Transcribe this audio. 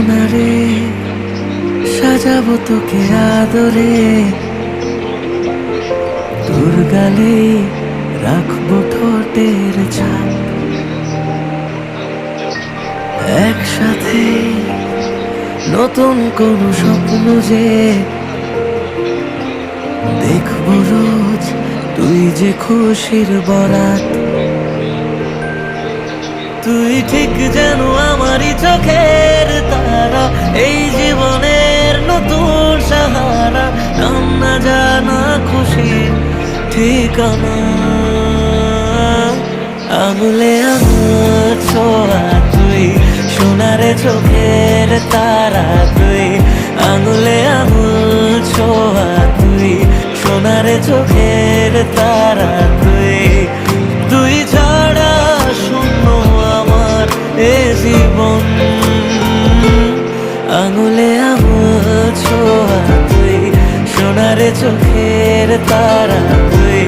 সোনারে সাজাবো তোকে আদরে, তোর গালে রাখবো ঠোঁটের ছাপ, একসাথে নতুন কোন স্বপ্ন যে দেখবো রোজ, তুই যে খুশির বরাত। তুই ঠিক যেন আমারই চোখের তারা, এই জীবনের নতুন সাহারা, নাম না জানা খুশির ঠিকানা। আঙুলে আঙুল ছোঁয়া তুই, সোনারে চোখের তারা তুই। আঙুলে আঙুল ছোঁয়া তুই, সোনারে চোখের তারা তুই। তুই ছাড়া শূন্য আমার এ জীবন। আঙুলে আঙুল ছোঁয়া তুই, সোনারে চোখের তারা তুই।